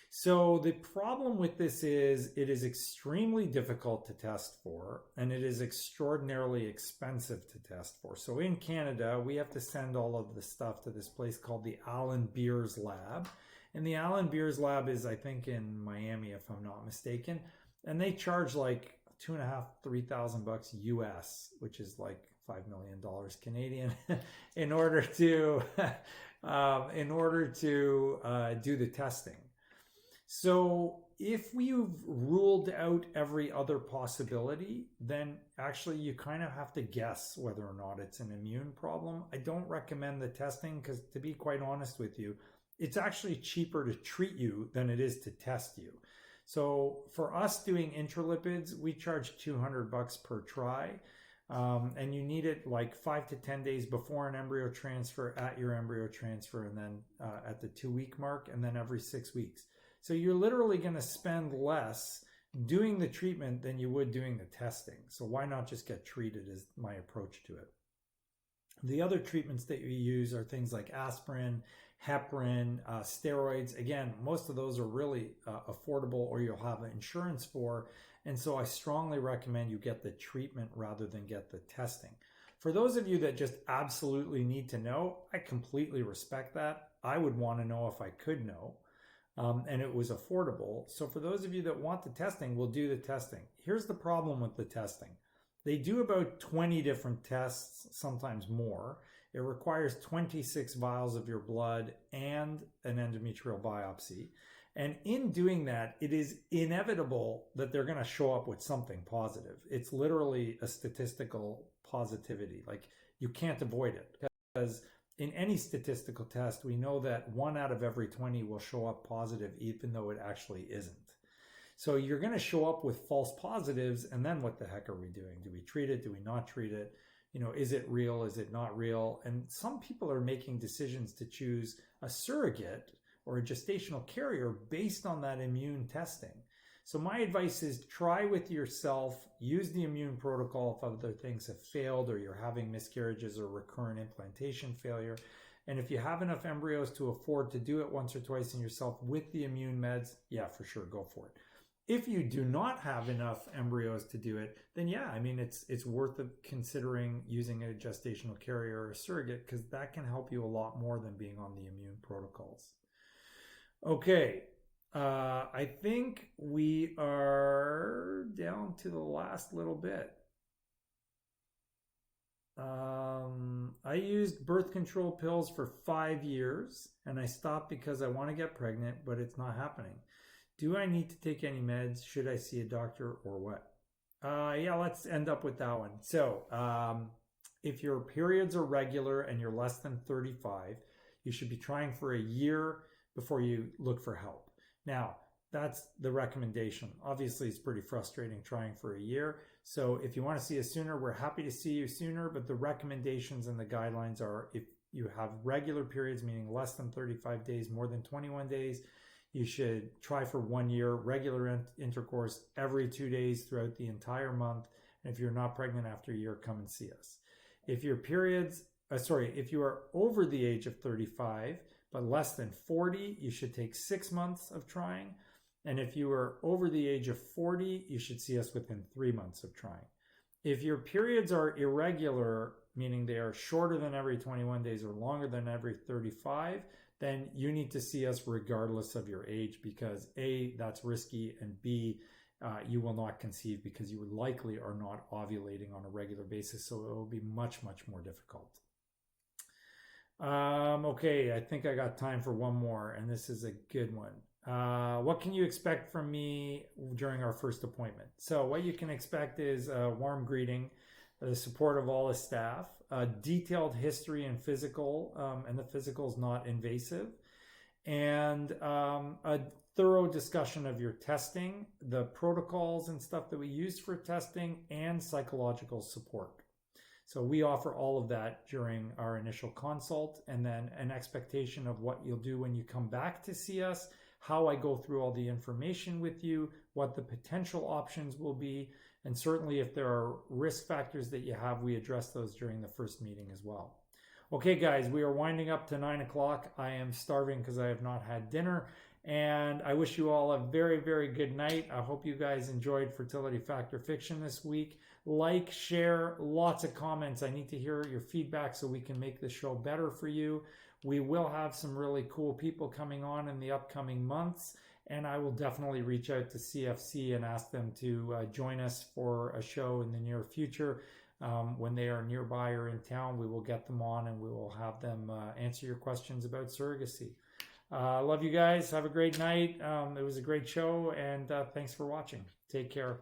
So the problem with this is it is extremely difficult to test for, and it is extraordinarily expensive to test for. So in Canada, we have to send all of the stuff to this place called the Alan Beers Lab. And the Alan Beers Lab is, I think, in Miami, if I'm not mistaken. And they charge like $2,500-3,000 US, which is like $5 million Canadian, in order to do the testing. So if we've ruled out every other possibility, then actually you kind of have to guess whether or not it's an immune problem. I don't recommend the testing because, to be quite honest with you, it's actually cheaper to treat you than it is to test you. So for us doing intralipids, we charge $200 per try. And you need it like 5 to 10 days before an embryo transfer, at your embryo transfer, and then at the 2-week mark, and then every 6 weeks. So you're literally going to spend less doing the treatment than you would doing the testing. So why not just get treated is my approach to it. The other treatments that we use are things like aspirin, heparin, steroids. Again, most of those are really affordable, or you'll have insurance for. And so I strongly recommend you get the treatment rather than get the testing. For those of you that just absolutely need to know, I completely respect that. I would want to know if I could know. And it was affordable. So for those of you that want the testing, we'll do the testing. Here's the problem with the testing. They do about 20 different tests, sometimes more. It requires 26 vials of your blood and an endometrial biopsy. And in doing that, it is inevitable that they're going to show up with something positive. It's literally a statistical positivity. Like, you can't avoid it, because in any statistical test, we know that 1 out of every 20 will show up positive, even though it actually isn't. So you're going to show up with false positives, and then what the heck are we doing? Do we treat it? Do we not treat it? You know, is it real? Is it not real? And some people are making decisions to choose a surrogate or a gestational carrier based on that immune testing. So my advice is try with yourself, use the immune protocol if other things have failed, or you're having miscarriages or recurrent implantation failure. And if you have enough embryos to afford to do it once or twice in yourself with the immune meds, yeah, for sure, go for it. If you do not have enough embryos to do it, then yeah, I mean, it's worth considering using a gestational carrier or a surrogate, because that can help you a lot more than being on the immune protocols. Okay, I think we are down to the last little bit. I used birth control pills for 5 years and I stopped because I want to get pregnant, but it's not happening. Do I need to take any meds? Should I see a doctor or what? Yeah, let's end up with that one. So, if your periods are regular and you're less than 35, you should be trying for a year before you look for help. Now, that's the recommendation. Obviously, it's pretty frustrating trying for a year. So if you want to see us sooner, we're happy to see you sooner. But the recommendations and the guidelines are, if you have regular periods, meaning less than 35 days, more than 21 days, you should try for 1 year, regular intercourse every 2 days throughout the entire month. And if you're not pregnant after a year, come and see us. If your periods, if you are over the age of 35, but less than 40, you should take 6 months of trying. And if you are over the age of 40, you should see us within 3 months of trying. If your periods are irregular, meaning they are shorter than every 21 days or longer than every 35, then you need to see us regardless of your age, because A, that's risky, and B, you will not conceive because you likely are not ovulating on a regular basis. So it will be much, much more difficult. Okay, I think I got time for one more, and this is a good one. What can you expect from me during our first appointment? So what you can expect is a warm greeting, the support of all the staff, a detailed history and physical, and the physical is not invasive, and a thorough discussion of your testing, the protocols and stuff that we use for testing, and psychological support. So we offer all of that during our initial consult, and then an expectation of what you'll do when you come back to see us, how I go through all the information with you, what the potential options will be, and certainly if there are risk factors that you have, we address those during the first meeting as well. Okay, guys, we are winding up to 9 o'clock. I am starving because I have not had dinner, and I wish you all a very, very good night. I hope you guys enjoyed Fertility Factor Fiction this week. Like, share, lots of comments. I need to hear your feedback so we can make the show better for you. We will have some really cool people coming on in the upcoming months, and I will definitely reach out to CFC and ask them to join us for a show in the near future. When they are nearby or in town, we will get them on and we will have them answer your questions about surrogacy. Love you guys. Have a great night. It was a great show, and thanks for watching. Take care.